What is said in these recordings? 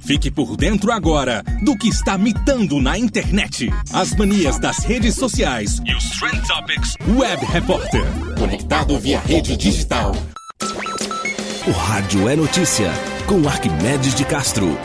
Fique por dentro agora do que está mitando na internet. As manias das redes sociais e os Trend Topics Web Repórter. Conectado via rede digital. O Rádio é Notícia, com Arquimedes de Castro.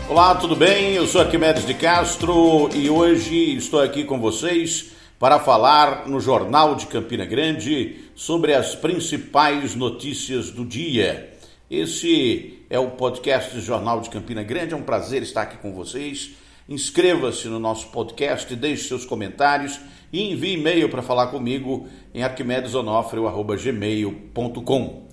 Olá, tudo bem? Eu sou Arquimedes de Castro e hoje estou aqui com vocês para falar no Jornal de Campina Grande sobre as principais notícias do dia. Esse é o podcast do Jornal de Campina Grande, é um prazer estar aqui com vocês. Inscreva-se no nosso podcast, deixe seus comentários e envie e-mail para falar comigo em arquimedesonofrio@gmail.com.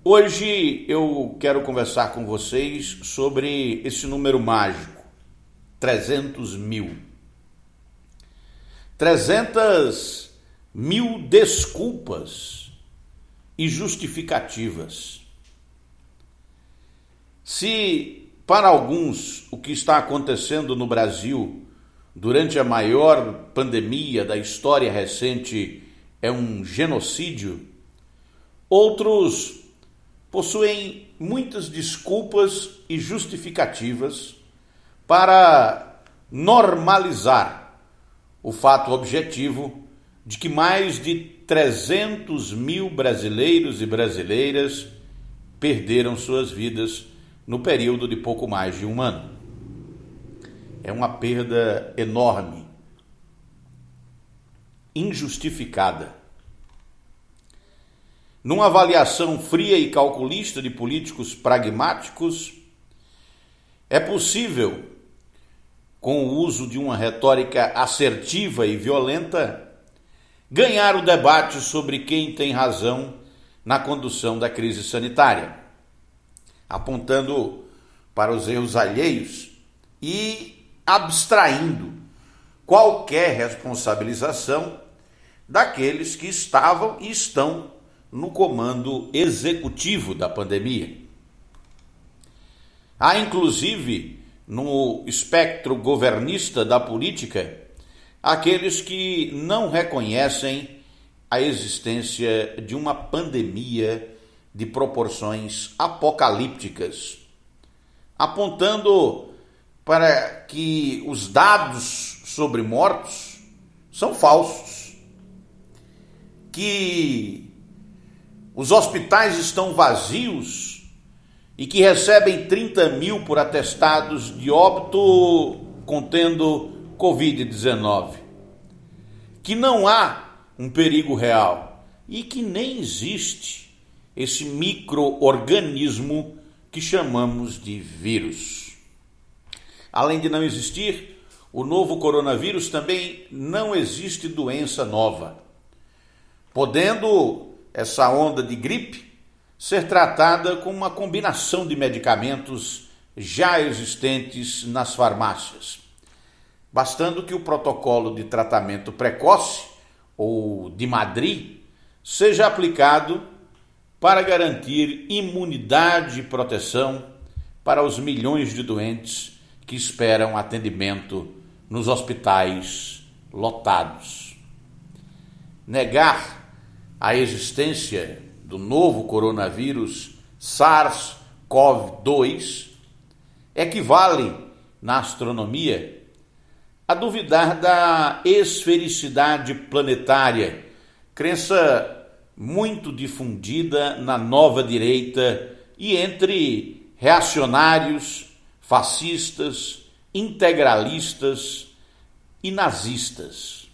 Hoje eu quero conversar com vocês sobre esse número mágico, 300 mil. 300 mil desculpas e justificativas. Se para alguns o que está acontecendo no Brasil durante a maior pandemia da história recente é um genocídio, outros possuem muitas desculpas e justificativas para normalizar o fato objetivo de que mais de 300 mil brasileiros e brasileiras perderam suas vidas no período de pouco mais de um ano. É uma perda enorme, injustificada. Numa avaliação fria e calculista de políticos pragmáticos, é possível, com o uso de uma retórica assertiva e violenta, ganhar o debate sobre quem tem razão na condução da crise sanitária, apontando para os erros alheios e abstraindo qualquer responsabilização daqueles que estavam e estão no comando executivo da pandemia. Há, inclusive, no espectro governista da política, aqueles que não reconhecem a existência de uma pandemia de proporções apocalípticas, apontando para que os dados sobre mortos são falsos, que os hospitais estão vazios e que recebem 30 mil por atestados de óbito contendo Covid-19, que não há um perigo real e que nem existe esse micro-organismo que chamamos de vírus. Além de não existir, o novo coronavírus também não existe doença nova, podendo essa onda de gripe ser tratada com uma combinação de medicamentos já existentes nas farmácias, bastando que o protocolo de tratamento precoce, ou de Madrid, seja aplicado para garantir imunidade e proteção para os milhões de doentes que esperam atendimento nos hospitais lotados. Negar a existência do novo coronavírus SARS-CoV-2 equivale, na astronomia, a duvidar da esfericidade planetária, crença muito difundida na nova direita e entre reacionários, fascistas, integralistas e nazistas.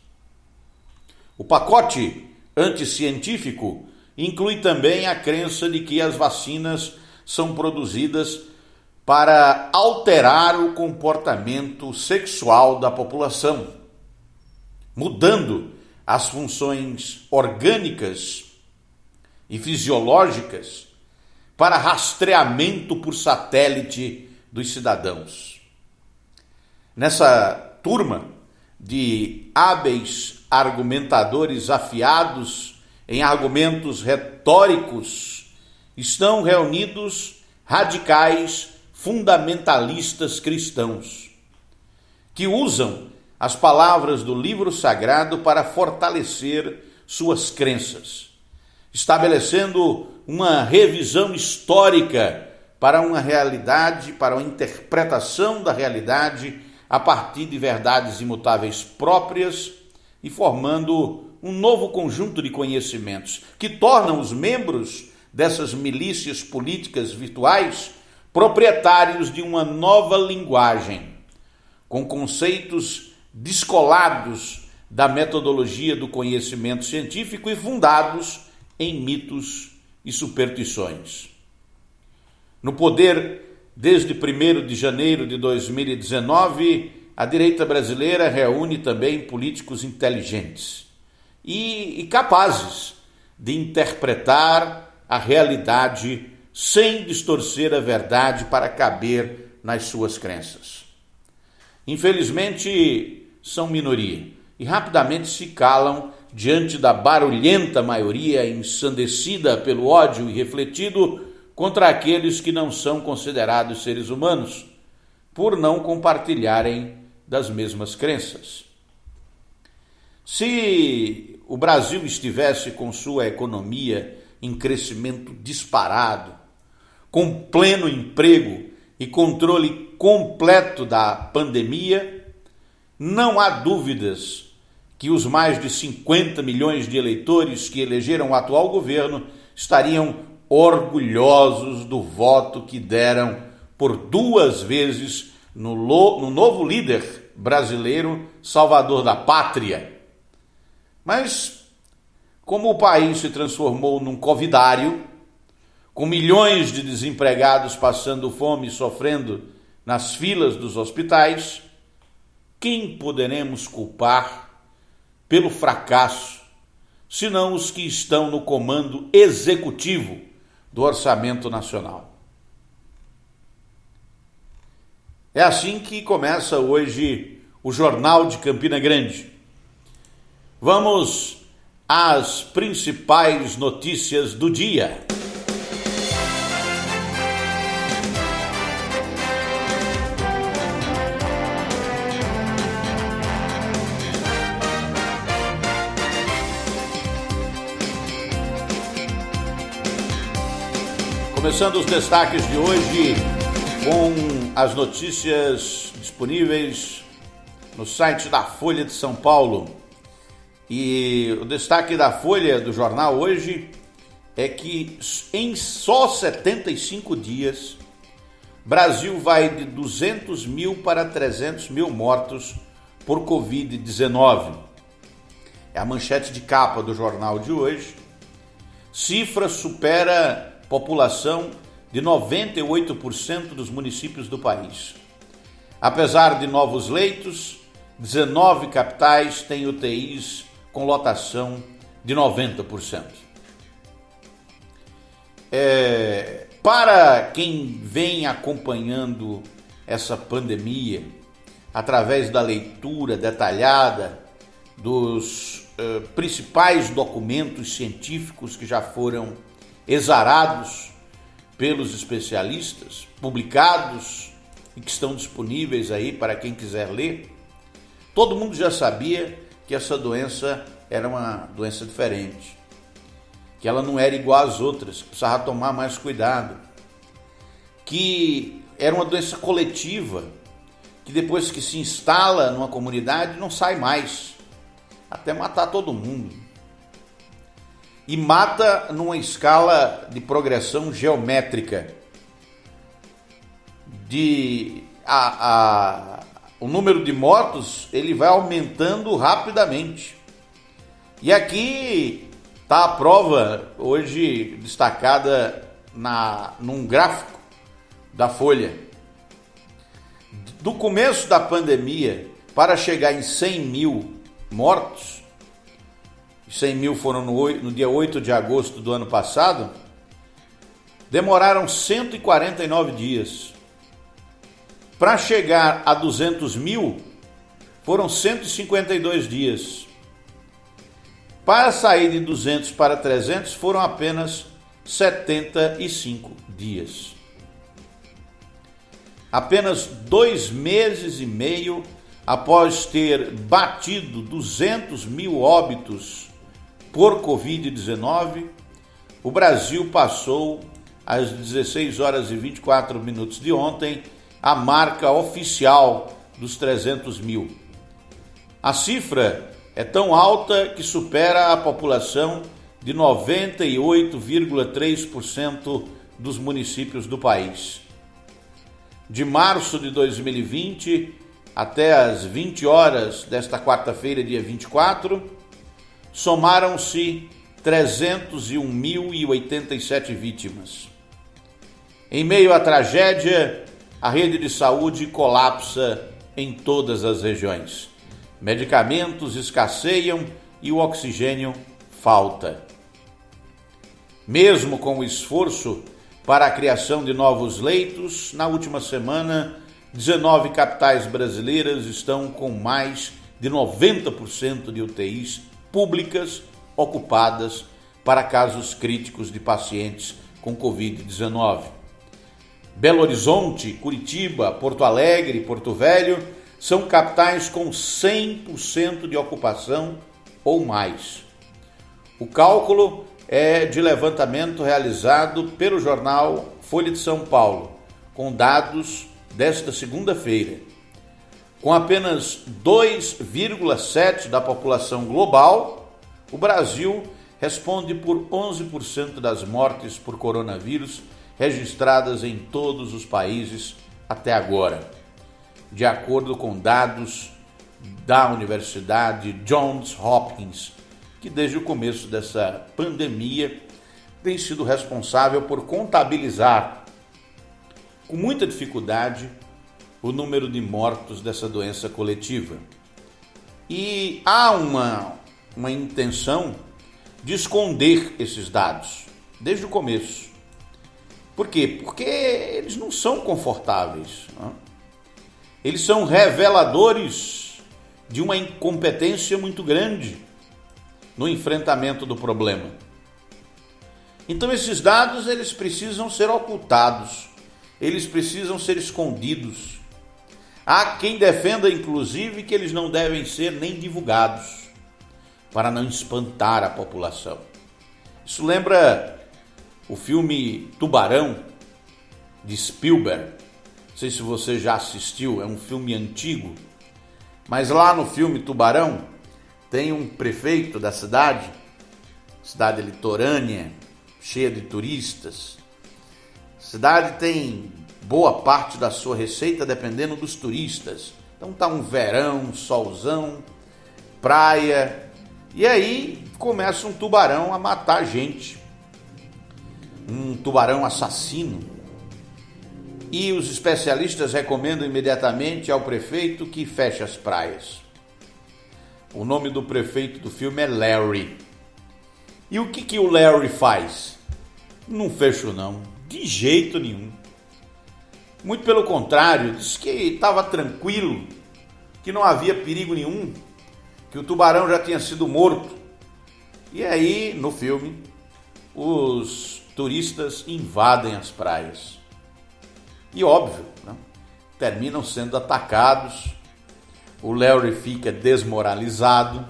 O pacote anticientífico inclui também a crença de que as vacinas são produzidas para alterar o comportamento sexual da população, mudando as funções orgânicas e fisiológicas para rastreamento por satélite dos cidadãos. Nessa turma de hábeis argumentadores afiados em argumentos retóricos, estão reunidos radicais fundamentalistas cristãos, que usam as palavras do livro sagrado para fortalecer suas crenças, estabelecendo uma revisão histórica para uma realidade, para uma interpretação da realidade a partir de verdades imutáveis próprias e formando um novo conjunto de conhecimentos que tornam os membros dessas milícias políticas virtuais proprietários de uma nova linguagem, com conceitos descolados da metodologia do conhecimento científico e fundados em mitos e superstições. No poder, desde 1º de janeiro de 2019, a direita brasileira reúne também políticos inteligentes e capazes de interpretar a realidade sem distorcer a verdade para caber nas suas crenças. Infelizmente, são minoria e rapidamente se calam diante da barulhenta maioria ensandecida pelo ódio irrefletido contra aqueles que não são considerados seres humanos, por não compartilharem das mesmas crenças. Se o Brasil estivesse com sua economia em crescimento disparado, com pleno emprego e controle completo da pandemia, não há dúvidas que os mais de 50 milhões de eleitores que elegeram o atual governo estariam orgulhosos do voto que deram por 2 vezes no novo líder brasileiro, salvador da pátria. Mas, como o país se transformou num covidário, com milhões de desempregados passando fome e sofrendo nas filas dos hospitais, quem poderemos culpar pelo fracasso, senão os que estão no comando executivo do Orçamento Nacional? É assim que começa hoje o Jornal de Campina Grande. Vamos às principais notícias do dia. Começando os destaques de hoje com as notícias disponíveis no site da Folha de São Paulo. E o destaque da Folha do jornal hoje é que em só 75 dias, Brasil vai de 200 mil para 300 mil mortos por Covid-19. É a manchete de capa do jornal de hoje. Cifra supera população de 98% dos municípios do país. Apesar de novos leitos, 19 capitais têm UTIs com lotação de 90%. Para quem vem acompanhando essa pandemia através da leitura detalhada dos principais documentos científicos que já foram exarados pelos especialistas, publicados e que estão disponíveis aí para quem quiser ler, todo mundo já sabia que essa doença era uma doença diferente, que ela não era igual às outras, que precisava tomar mais cuidado, que era uma doença coletiva, que depois que se instala numa comunidade não sai mais, até matar todo mundo. E mata numa escala de progressão geométrica. O número de mortos ele vai aumentando rapidamente. E aqui está a prova hoje destacada num gráfico da Folha. Do começo da pandemia para chegar em 100 mil mortos, 100 mil foram no dia 8 de agosto do ano passado, demoraram 149 dias. Para chegar a 200 mil, foram 152 dias. Para sair de 200 para 300, foram apenas 75 dias. Apenas 2 meses e meio após ter batido 200 mil óbitos por Covid-19, o Brasil passou às 16 horas e 24 minutos de ontem a marca oficial dos 300 mil. A cifra é tão alta que supera a população de 98,3% dos municípios do país. De março de 2020 até as 20 horas desta quarta-feira, dia 24, somaram-se 301.087 vítimas. Em meio à tragédia, a rede de saúde colapsa em todas as regiões. Medicamentos escasseiam e o oxigênio falta. Mesmo com o esforço para a criação de novos leitos, na última semana, 19 capitais brasileiras estão com mais de 90% de UTIs públicas ocupadas para casos críticos de pacientes com Covid-19. Belo Horizonte, Curitiba, Porto Alegre e Porto Velho são capitais com 100% de ocupação ou mais. O cálculo é de levantamento realizado pelo jornal Folha de São Paulo, com dados desta segunda-feira. Com apenas 2,7% da população global, o Brasil responde por 11% das mortes por coronavírus registradas em todos os países até agora, de acordo com dados da Universidade Johns Hopkins, que desde o começo dessa pandemia tem sido responsável por contabilizar com muita dificuldade o número de mortos dessa doença coletiva. E há uma intenção de esconder esses dados desde o começo. Por quê? Porque eles não são confortáveis, não? Eles são reveladores de uma incompetência muito grande no enfrentamento do problema. Então esses dados, eles precisam ser ocultados, eles precisam ser escondidos. Há quem defenda, inclusive, que eles não devem ser nem divulgados, para não espantar a população. Isso lembra o filme Tubarão, de Spielberg. Não sei se você já assistiu, é um filme antigo, mas lá no filme Tubarão tem um prefeito da cidade litorânea, cheia de turistas. A cidade tem boa parte da sua receita dependendo dos turistas. Então tá um verão, um solzão, praia, e aí começa um tubarão a matar gente. Um tubarão assassino. E os especialistas recomendam imediatamente ao prefeito que feche as praias. O nome do prefeito do filme é Larry. E o que o Larry faz? Não fecho não, de jeito nenhum. Muito pelo contrário, disse que estava tranquilo, que não havia perigo nenhum, que o tubarão já tinha sido morto. E aí, no filme, os turistas invadem as praias. E óbvio, né? Terminam sendo atacados, o Larry fica desmoralizado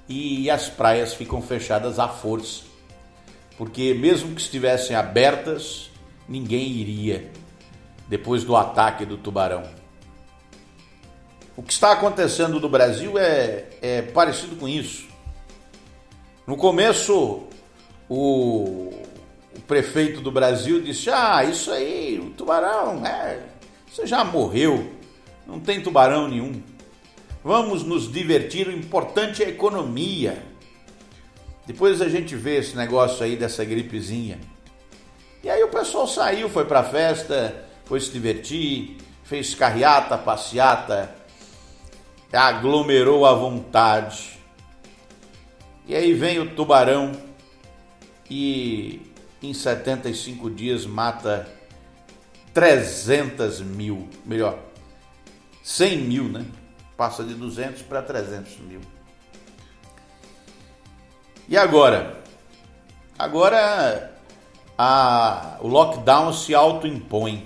e as praias ficam fechadas à força. Porque mesmo que estivessem abertas, ninguém iria depois do ataque do tubarão. O que está acontecendo no Brasil é parecido com isso. No começo, o prefeito do Brasil disse: isso aí, o tubarão, você já morreu, não tem tubarão nenhum. Vamos nos divertir, o importante é a economia. Depois a gente vê esse negócio aí dessa gripezinha. E aí o pessoal saiu, foi pra festa, foi se divertir, fez carreata, passeata, aglomerou à vontade. E aí vem o tubarão e em 75 dias mata 300 mil, melhor, 100 mil, né? Passa de 200 para 300 mil. E agora? Agora o lockdown se autoimpõe.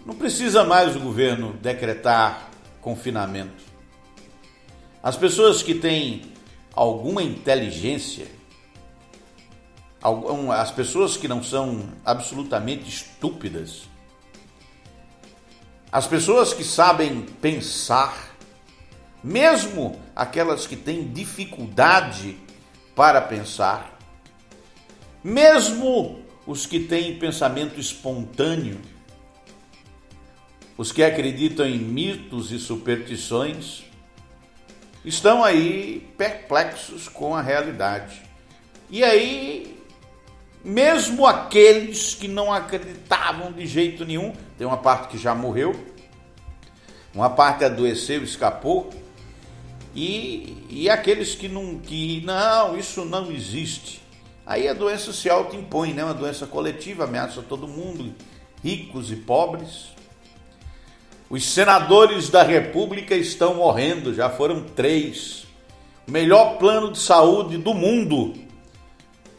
Não precisa mais o governo decretar confinamento. As pessoas que têm alguma inteligência as pessoas que não são absolutamente estúpidas, as pessoas que sabem pensar, mesmo aquelas que têm dificuldade para pensar, mesmo os que têm pensamento espontâneo, os que acreditam em mitos e superstições, estão aí perplexos com a realidade. E aí, mesmo aqueles que não acreditavam de jeito nenhum, tem uma parte que já morreu, uma parte adoeceu, escapou, e aqueles que não, isso não existe. Aí a doença se autoimpõe, né? Uma doença coletiva, ameaça todo mundo, ricos e pobres. Os senadores da República estão morrendo, já foram 3. O melhor plano de saúde do mundo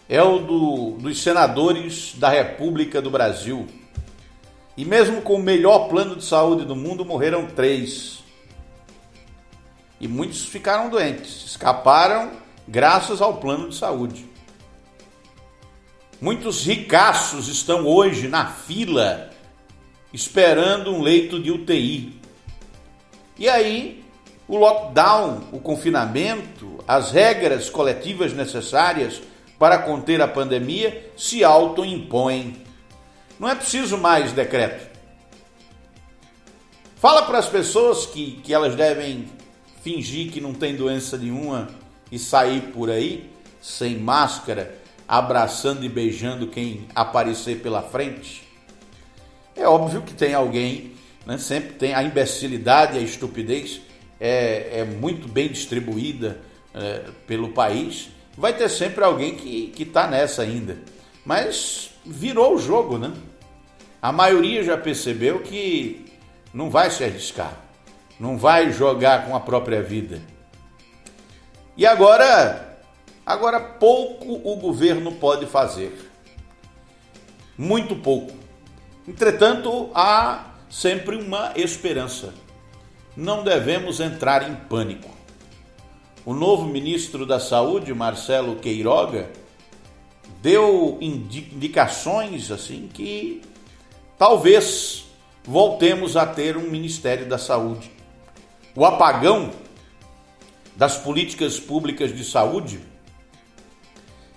é o dos senadores da República do Brasil. E mesmo com o melhor plano de saúde do mundo, morreram 3. E muitos ficaram doentes, escaparam graças ao plano de saúde. Muitos ricaços estão hoje na fila, esperando um leito de UTI. E aí, o lockdown, o confinamento, as regras coletivas necessárias para conter a pandemia se autoimpõem. Não é preciso mais decreto. Fala para as pessoas que elas devem fingir que não tem doença nenhuma e sair por aí, sem máscara, abraçando e beijando quem aparecer pela frente. É óbvio que tem alguém, né? Sempre tem a imbecilidade e a estupidez, é muito bem distribuída pelo país. Vai ter sempre alguém que está nessa ainda. Mas virou o jogo, né? A maioria já percebeu que não vai se arriscar, não vai jogar com a própria vida. E agora pouco o governo pode fazer. Muito pouco. Entretanto, há sempre uma esperança. Não devemos entrar em pânico. O novo ministro da Saúde, Marcelo Queiroga, deu indicações assim que talvez voltemos a ter um Ministério da Saúde. O apagão das políticas públicas de saúde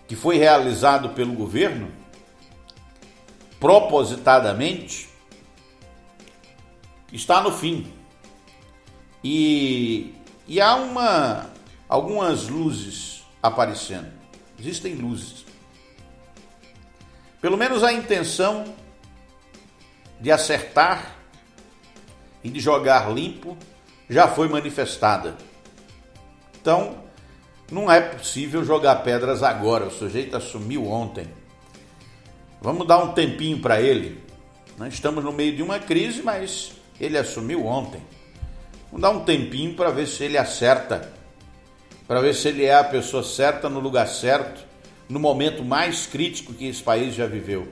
que foi realizado pelo governo propositadamente está no fim. E há algumas luzes aparecendo. Existem luzes. Pelo menos a intenção de acertar e de jogar limpo já foi manifestada. Então, não é possível jogar pedras agora. O sujeito assumiu ontem. Vamos dar um tempinho para ele. Nós estamos no meio de uma crise, mas ele assumiu ontem. Vamos dar um tempinho para ver se ele acerta, para ver se ele é a pessoa certa no lugar certo, no momento mais crítico que esse país já viveu.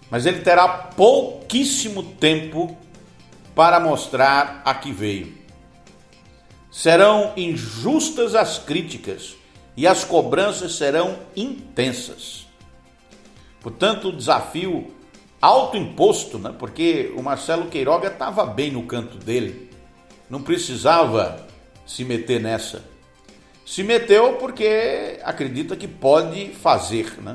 Mas ele terá pouquíssimo tempo para mostrar a que veio. Serão injustas as críticas e as cobranças serão intensas. Portanto, o desafio autoimposto, né? Porque o Marcelo Queiroga estava bem no canto dele, não precisava se meter nessa. Se meteu porque acredita que pode fazer, né?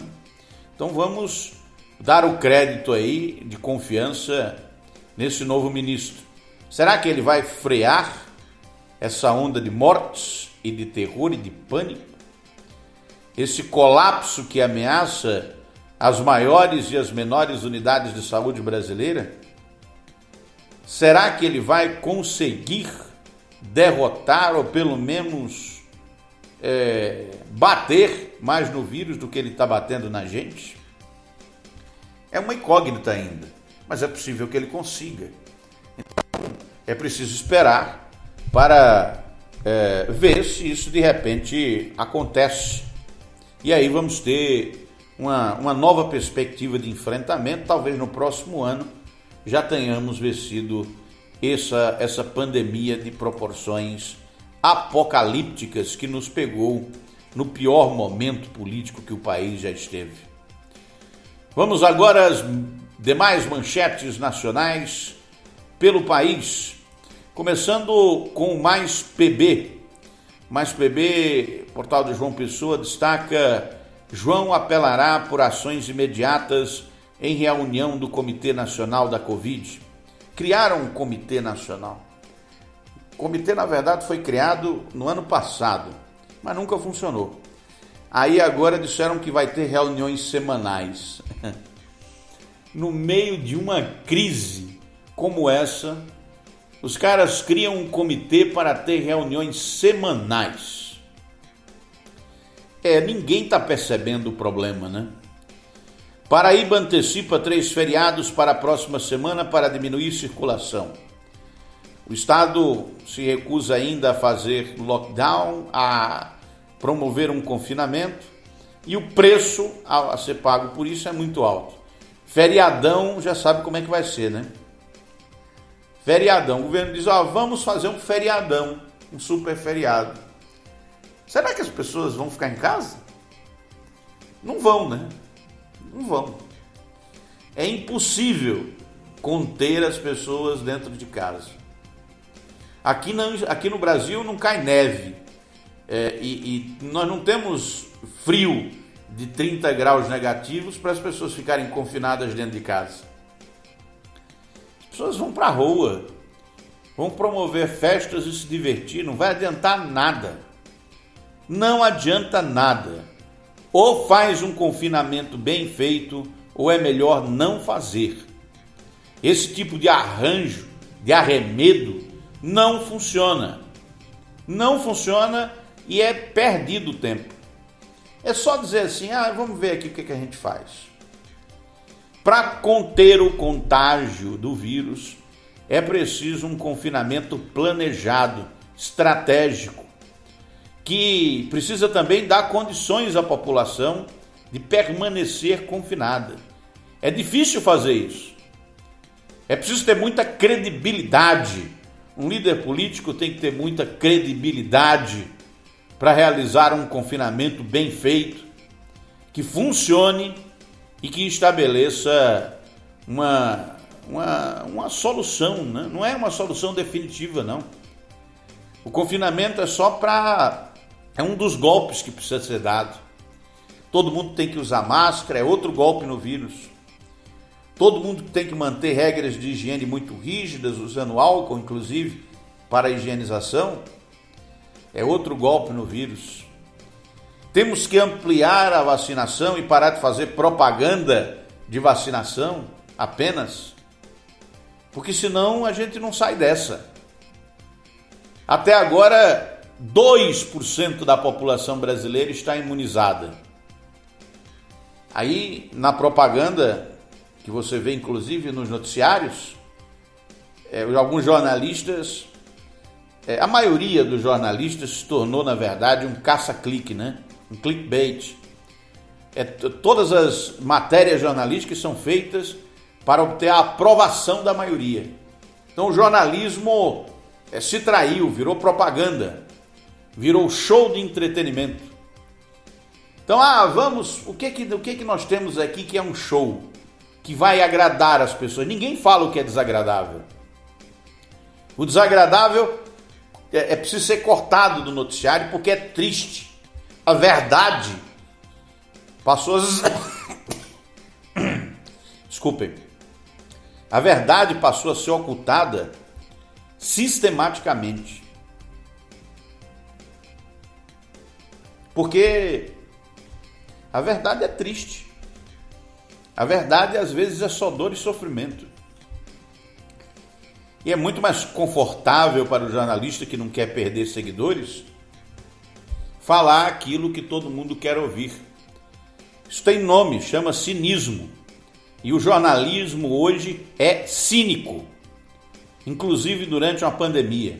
Então vamos dar o crédito aí de confiança nesse novo ministro. Será que ele vai frear essa onda de mortes e de terror e de pânico? Esse colapso que ameaça as maiores e as menores unidades de saúde brasileira? Será que ele vai conseguir derrotar ou pelo menos bater mais no vírus do que ele está batendo na gente? É uma incógnita ainda, mas é possível que ele consiga. Então, é preciso esperar para ver se isso de repente acontece. E aí vamos ter uma nova perspectiva de enfrentamento. Talvez no próximo ano já tenhamos vencido essa pandemia de proporções apocalípticas que nos pegou no pior momento político que o país já esteve. Vamos agora às demais manchetes nacionais pelo país, começando com o Mais PB. Mais PB, portal de João Pessoa, destaca: João apelará por ações imediatas em reunião do Comitê Nacional da Covid. Criaram um Comitê Nacional. O comitê, na verdade, foi criado no ano passado, mas nunca funcionou. Aí agora disseram que vai ter reuniões semanais. No meio de uma crise como essa, os caras criam um comitê para ter reuniões semanais. Ninguém está percebendo o problema, né? Paraíba antecipa 3 feriados para a próxima semana para diminuir circulação. O estado se recusa ainda a fazer lockdown, a promover um confinamento, e o preço a ser pago por isso é muito alto. Feriadão, já sabe como é que vai ser, né? Feriadão, o governo diz: vamos fazer um feriadão, um super feriado. Será que as pessoas vão ficar em casa? Não vão, né? Não vão. É impossível conter as pessoas dentro de casa. Aqui no Brasil não cai neve, e nós não temos frio de 30 graus negativos para as pessoas ficarem confinadas dentro de casa. As pessoas vão para a rua, vão promover festas e se divertir, não vai adiantar nada. Não adianta nada. Ou faz um confinamento bem feito, ou é melhor não fazer. Esse tipo de arranjo, de arremedo, não funciona. Não funciona e é perdido o tempo. É só dizer assim: vamos ver aqui o que a gente faz. Para conter o contágio do vírus, é preciso um confinamento planejado, estratégico, que precisa também dar condições à população de permanecer confinada. É difícil fazer isso. É preciso ter muita credibilidade. Um líder político tem que ter muita credibilidade para realizar um confinamento bem feito, que funcione e que estabeleça uma solução, né? Não é uma solução definitiva, não. O confinamento é um dos golpes que precisa ser dado. Todo mundo tem que usar máscara, é outro golpe no vírus. Todo mundo tem que manter regras de higiene muito rígidas, usando álcool, inclusive, para a higienização. É outro golpe no vírus. Temos que ampliar a vacinação e parar de fazer propaganda de vacinação apenas, porque senão a gente não sai dessa. Até agora, 2% da população brasileira está imunizada. Aí, na propaganda, que você vê inclusive nos noticiários, alguns jornalistas, a maioria dos jornalistas se tornou, na verdade, um caça-clique, né? Um clickbait. Todas as matérias jornalísticas são feitas para obter a aprovação da maioria. Então o jornalismo se traiu, virou propaganda, virou show de entretenimento. Então, o que nós temos aqui que é um show, que vai agradar as pessoas? Ninguém fala o que é desagradável. O desagradável é preciso ser cortado do noticiário porque é triste. A verdade passou Desculpem. A verdade passou a ser ocultada sistematicamente. Porque a verdade é triste. A verdade, às vezes, é só dor e sofrimento. E é muito mais confortável para o jornalista que não quer perder seguidores falar aquilo que todo mundo quer ouvir. Isso tem nome, chama cinismo. E o jornalismo hoje é cínico, inclusive durante uma pandemia.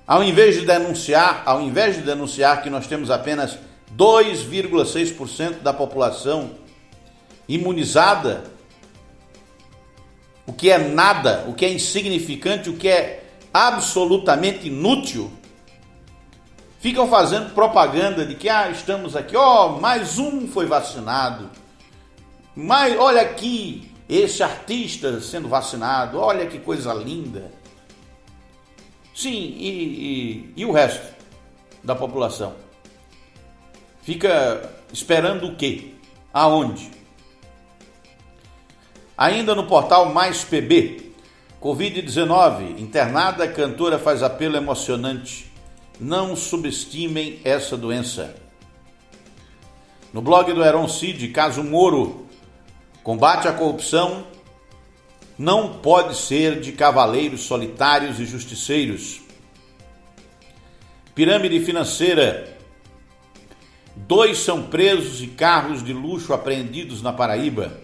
Ao invés de denunciar que nós temos apenas 2,6% da população imunizada, o que é nada, o que é insignificante, o que é absolutamente inútil, ficam fazendo propaganda de que estamos aqui, mais um foi vacinado, olha aqui esse artista sendo vacinado, olha que coisa linda. Sim, e o resto da população? Fica esperando o quê? Aonde? Ainda no portal Mais PB, Covid-19, internada cantora faz apelo emocionante. Não subestimem essa doença. No blog do Heron Cid, caso Moro, combate à corrupção não pode ser de cavaleiros solitários e justiceiros. Pirâmide financeira. 2 são presos e carros de luxo apreendidos na Paraíba.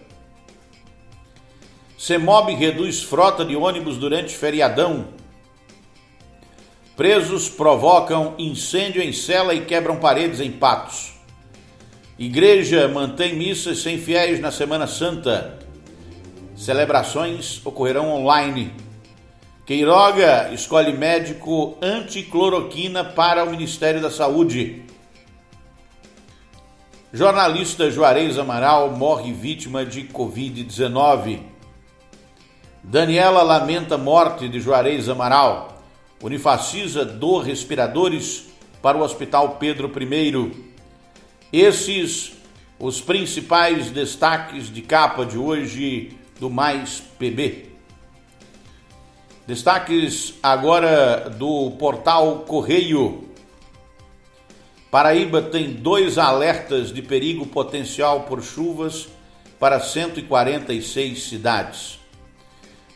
CEMOB reduz frota de ônibus durante feriadão. Presos provocam incêndio em cela e quebram paredes em Patos. Igreja mantém missas sem fiéis na Semana Santa. Celebrações ocorrerão online. Queiroga escolhe médico anticloroquina para o Ministério da Saúde. Jornalista Juarez Amaral morre vítima de Covid-19. Daniela lamenta morte de Juarez Amaral. Unifacisa doa respiradores para o Hospital Pedro I. Esses os principais destaques de capa de hoje do Mais PB. Destaques agora do portal Correio. Paraíba tem 2 alertas de perigo potencial por chuvas para 146 cidades.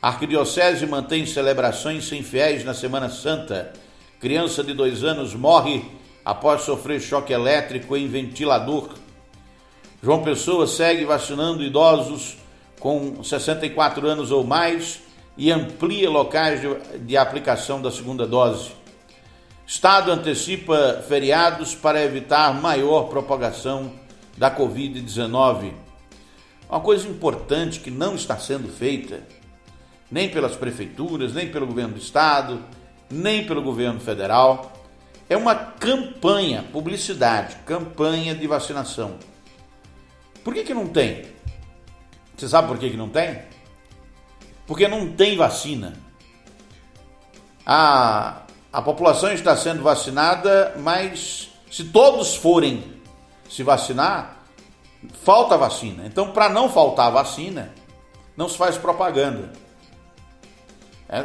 A Arquidiocese mantém celebrações sem fiéis na Semana Santa. Criança de 2 anos morre após sofrer choque elétrico em ventilador. João Pessoa segue vacinando idosos com 64 anos ou mais e amplia locais de aplicação da segunda dose. Estado antecipa feriados para evitar maior propagação da Covid-19. Uma coisa importante que não está sendo feita, nem pelas prefeituras, nem pelo governo do estado, nem pelo governo federal, é uma campanha, publicidade, campanha de vacinação. Por que não tem? Você sabe por que não tem? Porque não tem vacina. A população está sendo vacinada, mas se todos forem se vacinar, falta vacina. Então, para não faltar vacina, não se faz propaganda.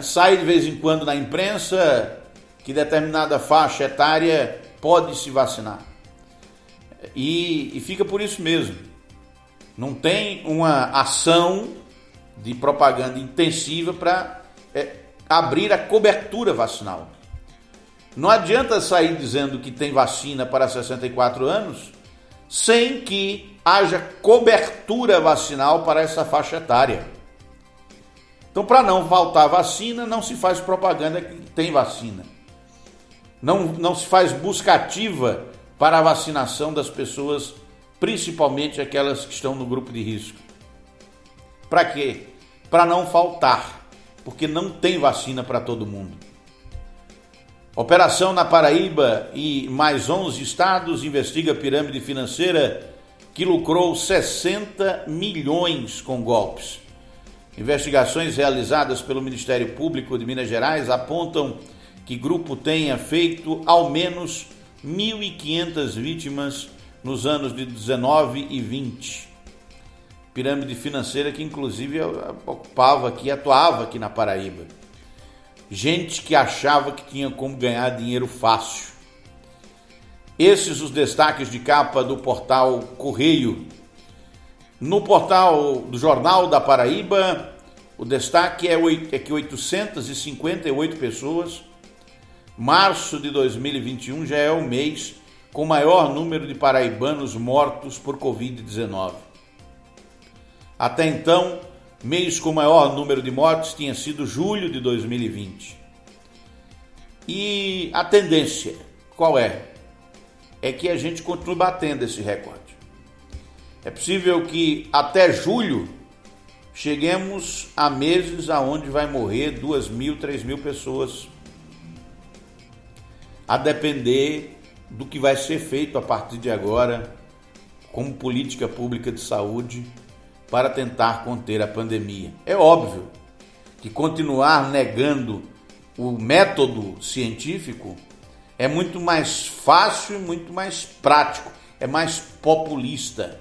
Sai de vez em quando na imprensa que determinada faixa etária pode se vacinar. E fica por isso mesmo. Não tem uma ação de propaganda intensiva para abrir a cobertura vacinal. Não adianta sair dizendo que tem vacina para 64 anos sem que haja cobertura vacinal para essa faixa etária. Então, para não faltar vacina, não se faz propaganda que tem vacina. Não se faz busca ativa para a vacinação das pessoas, principalmente aquelas que estão no grupo de risco. Para quê? Para não faltar, porque não tem vacina para todo mundo. Operação na Paraíba e mais 11 estados investiga pirâmide financeira que lucrou 60 milhões com golpes. Investigações realizadas pelo Ministério Público de Minas Gerais apontam que grupo tenha feito ao menos 1.500 vítimas nos anos de 19 e 20. Pirâmide financeira que inclusive atuava aqui na Paraíba. Gente que achava que tinha como ganhar dinheiro fácil. Esses os destaques de capa do portal Correio. No portal do Jornal da Paraíba, o destaque é que 858 pessoas, março de 2021 já é o mês com o maior número de paraibanos mortos por Covid-19. Até então, mês com o maior número de mortes tinha sido julho de 2020. E a tendência, qual é? É que a gente continue batendo esse recorde. É possível que até julho cheguemos a meses aonde vai morrer 2.000, 3.000 pessoas. A depender do que vai ser feito a partir de agora como política pública de saúde para tentar conter a pandemia. É óbvio que continuar negando o método científico é muito mais fácil e muito mais prático, é mais populista.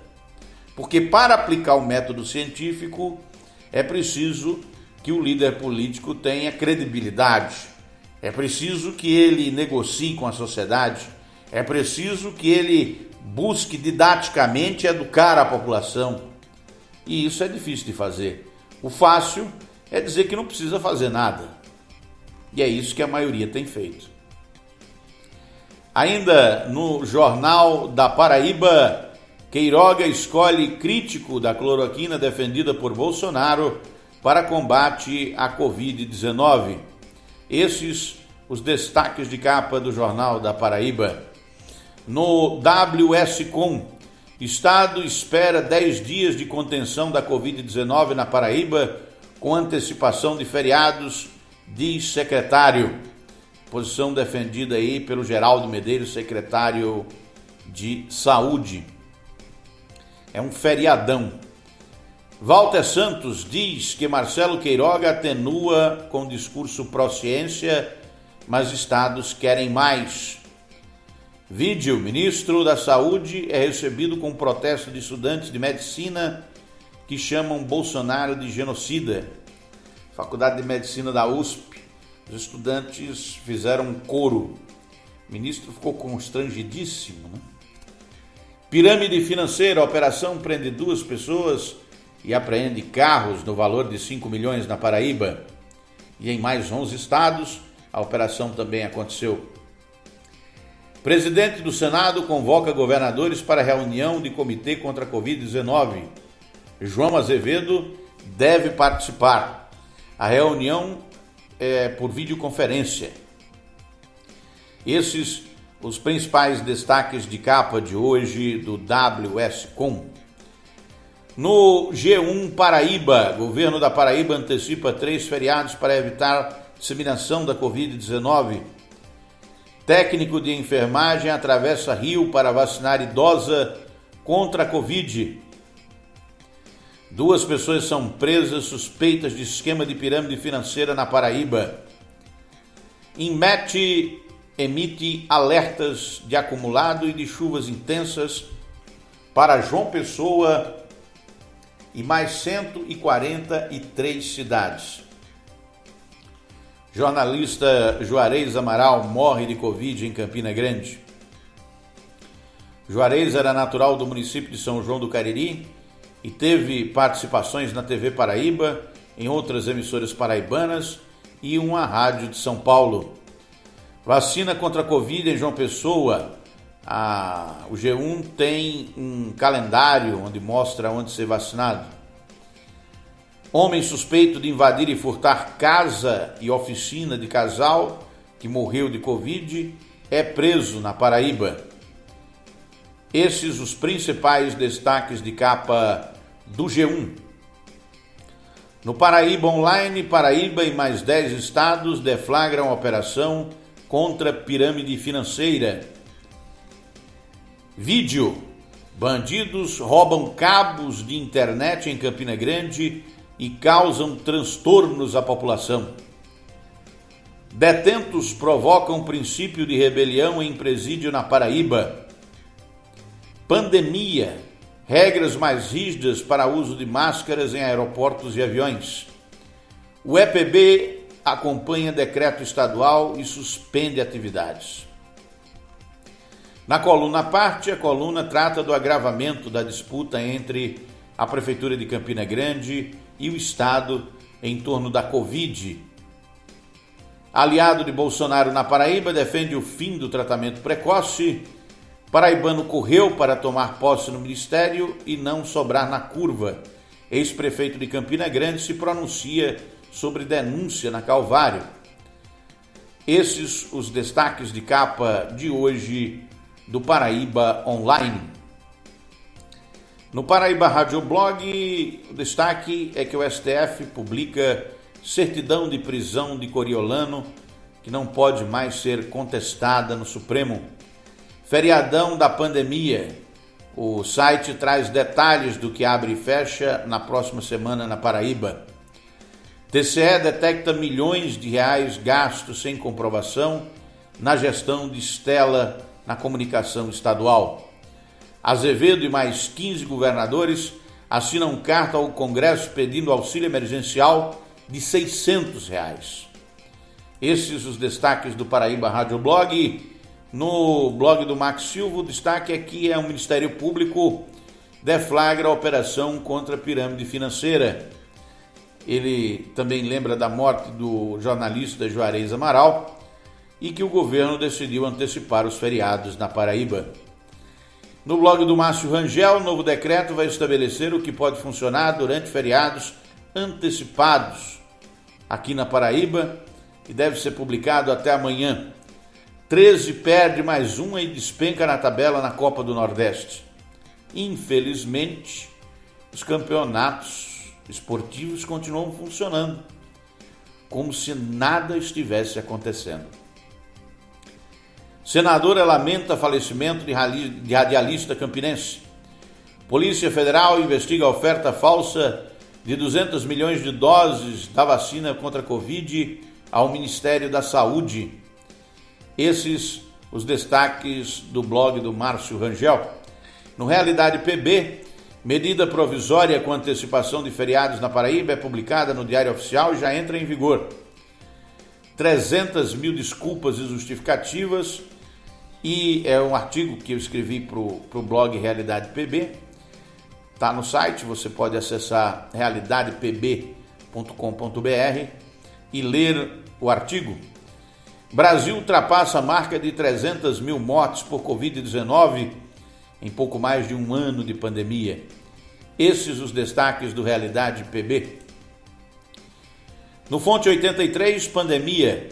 Porque para aplicar o método científico é preciso que o líder político tenha credibilidade, é preciso que ele negocie com a sociedade, é preciso que ele busque didaticamente educar a população. E isso é difícil de fazer. O fácil é dizer que não precisa fazer nada. E é isso que a maioria tem feito. Ainda no Jornal da Paraíba, Queiroga escolhe crítico da cloroquina defendida por Bolsonaro para combate à Covid-19. Esses os destaques de capa do Jornal da Paraíba. No WS.com, Estado espera 10 dias de contenção da Covid-19 na Paraíba com antecipação de feriados, diz secretário. Posição defendida aí pelo Geraldo Medeiros, secretário de Saúde. É um feriadão. Walter Santos diz que Marcelo Queiroga atenua com discurso pró-ciência, mas estados querem mais. Vídeo: ministro da Saúde é recebido com protesto de estudantes de medicina que chamam Bolsonaro de genocida. Faculdade de Medicina da USP, os estudantes fizeram um coro. O ministro ficou constrangidíssimo, né? Pirâmide financeira: a operação prende 2 pessoas e apreende carros no valor de 5 milhões na Paraíba. E em mais 11 estados, a operação também aconteceu. Presidente do Senado convoca governadores para reunião de comitê contra a Covid-19. João Azevedo deve participar. A reunião é por videoconferência. Esses os principais destaques de capa de hoje do WS.com. No G1 Paraíba, governo da Paraíba antecipa 3 feriados para evitar disseminação da Covid-19. Técnico de enfermagem atravessa rio para vacinar idosa contra a Covid. 2 pessoas são presas suspeitas de esquema de pirâmide financeira na Paraíba. INMET emite alertas de acumulado e de chuvas intensas para João Pessoa e mais 143 cidades. Jornalista Juarez Amaral morre de Covid em Campina Grande. Juarez era natural do município de São João do Cariri e teve participações na TV Paraíba, em outras emissoras paraibanas e uma rádio de São Paulo. Vacina contra a Covid em João Pessoa. O G1 tem um calendário onde mostra onde ser vacinado. Homem suspeito de invadir e furtar casa e oficina de casal que morreu de Covid é preso na Paraíba. Esses os principais destaques de capa do G1. No Paraíba Online, Paraíba e mais 10 estados deflagram operação contra pirâmide financeira. Vídeo: bandidos roubam cabos de internet em Campina Grande e causam transtornos à população. Detentos provocam princípio de rebelião em presídio na Paraíba. Pandemia: regras mais rígidas para uso de máscaras em aeroportos e aviões. O EPB acompanha decreto estadual e suspende atividades. Na coluna à parte, a coluna trata do agravamento da disputa entre a Prefeitura de Campina Grande e o Estado em torno da Covid. Aliado de Bolsonaro na Paraíba defende o fim do tratamento precoce. Paraibano correu para tomar posse no ministério e não sobrar na curva. Ex-prefeito de Campina Grande se pronuncia sobre denúncia na Calvário. Esses os destaques de capa de hoje do Paraíba Online. No Paraíba Radioblog, o destaque é que o STF publica certidão de prisão de Coriolano, que não pode mais ser contestada no Supremo. Feriadão da pandemia. O site traz detalhes do que abre e fecha na próxima semana na Paraíba. TCE detecta milhões de reais gastos sem comprovação na gestão de Stella na comunicação estadual. Azevedo e mais 15 governadores assinam carta ao Congresso pedindo auxílio emergencial de R$600. Esses os destaques do Paraíba Rádio Blog. No blog do Max Silva, o destaque é que o Ministério Público deflagra a operação contra a pirâmide financeira. Ele também lembra da morte do jornalista Juarez Amaral e que o governo decidiu antecipar os feriados na Paraíba. No blog do Márcio Rangel, o novo decreto vai estabelecer o que pode funcionar durante feriados antecipados aqui na Paraíba e deve ser publicado até amanhã. 13 perde mais uma e despenca na tabela na Copa do Nordeste. Infelizmente, os campeonatos esportivos continuam funcionando, como se nada estivesse acontecendo. Senadora lamenta falecimento de radialista campinense. Polícia Federal investiga a oferta falsa de 200 milhões de doses da vacina contra a Covid ao Ministério da Saúde. Esses os destaques do blog do Márcio Rangel. No Realidade PB, medida provisória com antecipação de feriados na Paraíba é publicada no Diário Oficial e já entra em vigor. 300 mil desculpas e justificativas, e é um artigo que eu escrevi para o blog Realidade PB. Está no site, você pode acessar realidadepb.com.br e ler o artigo. Brasil ultrapassa a marca de 300 mil mortes por Covid-19 em pouco mais de um ano de pandemia. Esses os destaques do Realidade PB. No Fonte 83, pandemia.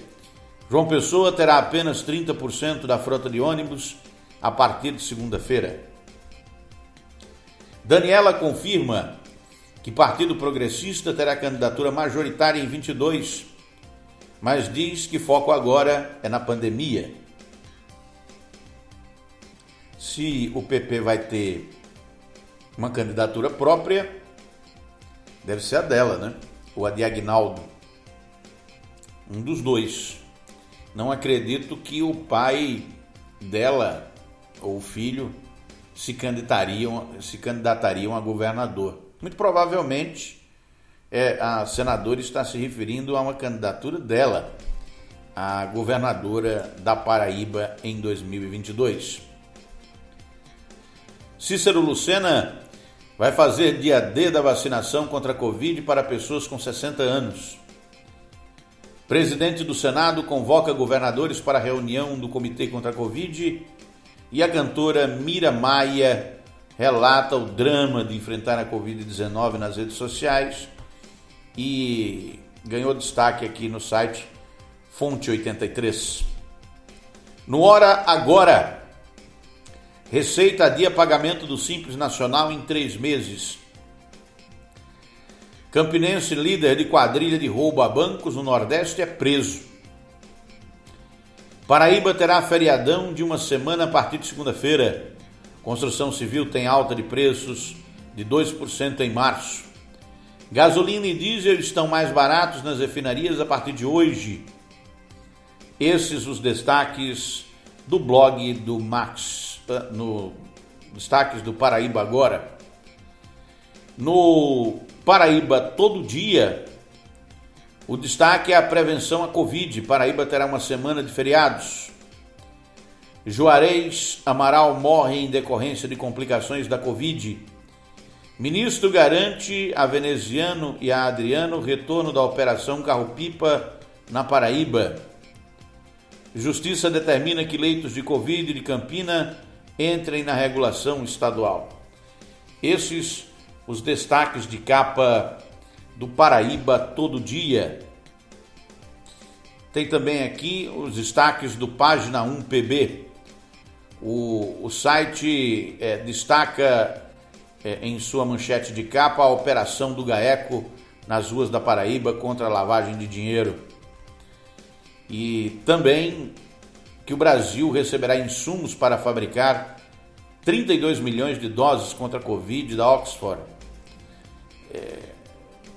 João Pessoa terá apenas 30% da frota de ônibus a partir de segunda-feira. Daniela confirma que Partido Progressista terá candidatura majoritária em 22, mas diz que foco agora é na pandemia. Se o PP vai ter uma candidatura própria, deve ser a dela, né? Ou a de Aguinaldo. Um dos dois. Não acredito que o pai dela ou o filho se candidatariam a governador. Muito provavelmente a senadora está se referindo a uma candidatura dela, a governadora da Paraíba em 2022. Cícero Lucena vai fazer dia D da vacinação contra a Covid para pessoas com 60 anos. Presidente do Senado convoca governadores para a reunião do Comitê contra a Covid e a cantora Mira Maia relata o drama de enfrentar a Covid-19 nas redes sociais e ganhou destaque aqui no site Fonte 83. No Hora Agora, Receita adia pagamento do Simples Nacional em 3 meses. Campinense, líder de quadrilha de roubo a bancos no Nordeste, é preso. Paraíba terá feriadão de uma semana a partir de segunda-feira. Construção civil tem alta de preços de 2% em março. Gasolina e diesel estão mais baratos nas refinarias a partir de hoje. Esses os destaques do blog do Max, no destaques do Paraíba Agora. No Paraíba Todo Dia, o destaque é a prevenção à Covid. Paraíba terá uma semana de feriados. Juarez Amaral morre em decorrência de complicações da Covid. Ministro garante a Veneziano e a Adriano retorno da Operação Carro-Pipa na Paraíba. Justiça determina que leitos de Covid de Campina entrem na regulação estadual. Esses os destaques de capa do Paraíba Todo Dia. Tem também aqui os destaques do Página 1 PB. O site destaca em sua manchete de capa a operação do GAECO nas ruas da Paraíba contra a lavagem de dinheiro. E também que o Brasil receberá insumos para fabricar 32 milhões de doses contra a Covid da Oxford,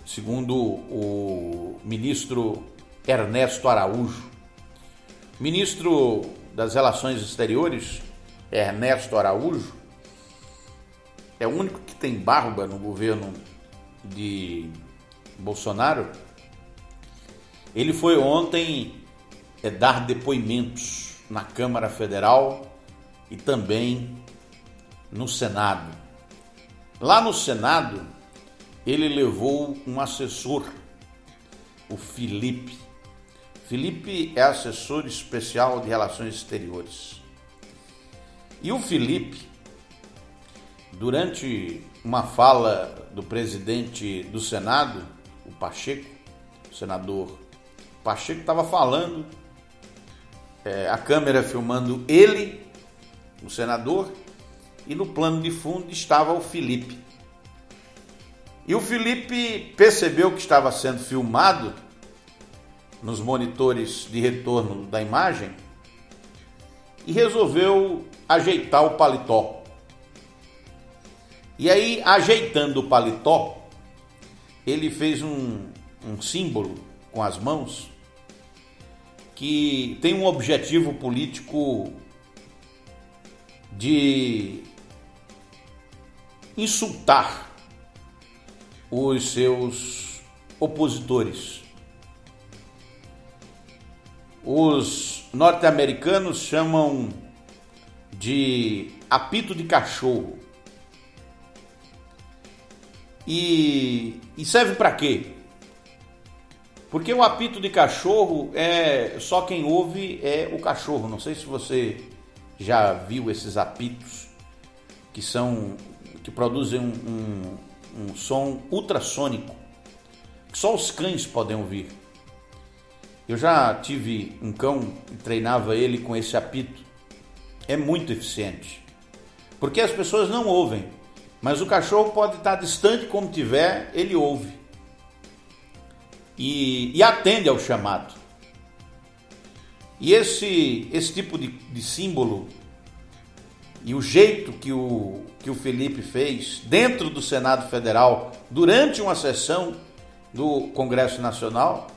segundo o ministro Ernesto Araújo. Ministro das Relações Exteriores, Ernesto Araújo, é o único que tem barba no governo de Bolsonaro. Ele foi ontem dar depoimentos na Câmara Federal e também no Senado. Lá no Senado, ele levou um assessor, o Felipe. Felipe é assessor especial de Relações Exteriores. E o Felipe, durante uma fala do presidente do Senado, o Pacheco, o senador Pacheco, estava falando, a câmera filmando ele, o senador, e no plano de fundo estava o Felipe. E o Felipe percebeu que estava sendo filmado nos monitores de retorno da imagem e resolveu ajeitar o paletó. E aí, ajeitando o paletó, ele fez um símbolo com as mãos que tem um objetivo político de insultar os seus opositores. Os norte-americanos chamam de apito de cachorro. E serve para quê? Porque o apito de cachorro só quem ouve é o cachorro. Não sei se você já viu esses apitos que produzem um som ultrassônico que só os cães podem ouvir. Eu já tive um cão e treinava ele com esse apito. É muito eficiente, porque as pessoas não ouvem, mas o cachorro pode estar distante como tiver, ele ouve e atende ao chamado. E esse tipo de símbolo e o jeito que o Felipe fez dentro do Senado Federal durante uma sessão do Congresso Nacional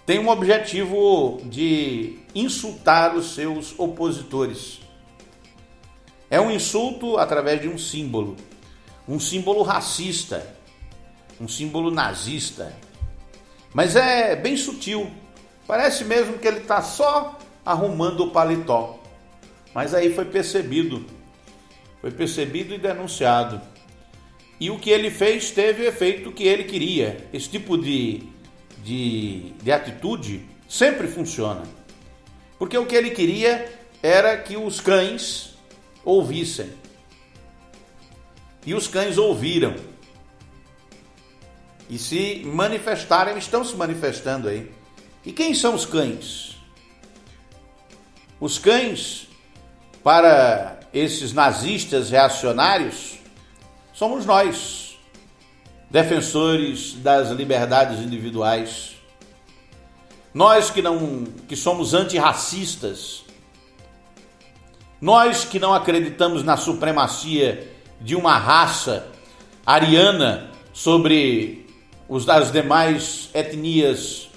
tem um objetivo de insultar os seus opositores. É um insulto através de um símbolo racista, um símbolo nazista, mas é bem sutil. Parece mesmo que ele está só arrumando o paletó, mas aí foi percebido e denunciado. E o que ele fez teve o efeito que ele queria. Esse tipo de atitude sempre funciona, porque o que ele queria era que os cães ouvissem, e os cães ouviram e se manifestaram, estão se manifestando aí. E quem são os cães? Os cães, para esses nazistas reacionários, somos nós, defensores das liberdades individuais. Nós que somos antirracistas. Nós que não acreditamos na supremacia de uma raça ariana sobre as demais etnias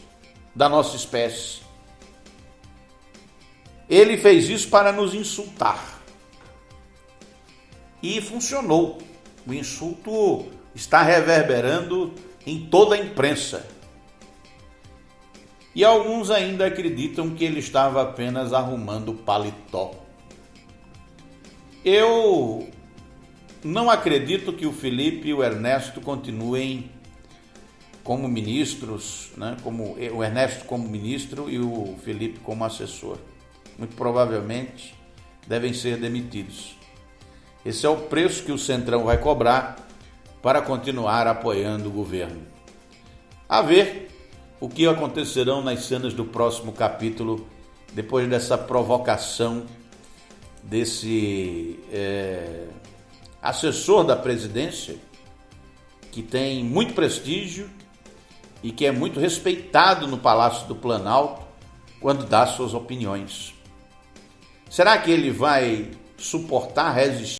da nossa espécie. Ele fez isso para nos insultar. E funcionou. O insulto está reverberando em toda a imprensa. E alguns ainda acreditam que ele estava apenas arrumando paletó. Eu não acredito que o Felipe e o Ernesto continuem como ministros, né? Como o Ernesto como ministro e o Felipe como assessor. Muito provavelmente devem ser demitidos. Esse é o preço que o Centrão vai cobrar para continuar apoiando o governo. A ver o que acontecerão nas cenas do próximo capítulo, depois dessa provocação desse assessor da presidência, que tem muito prestígio e que é muito respeitado no Palácio do Planalto, quando dá suas opiniões. Será que ele vai suportar, resistir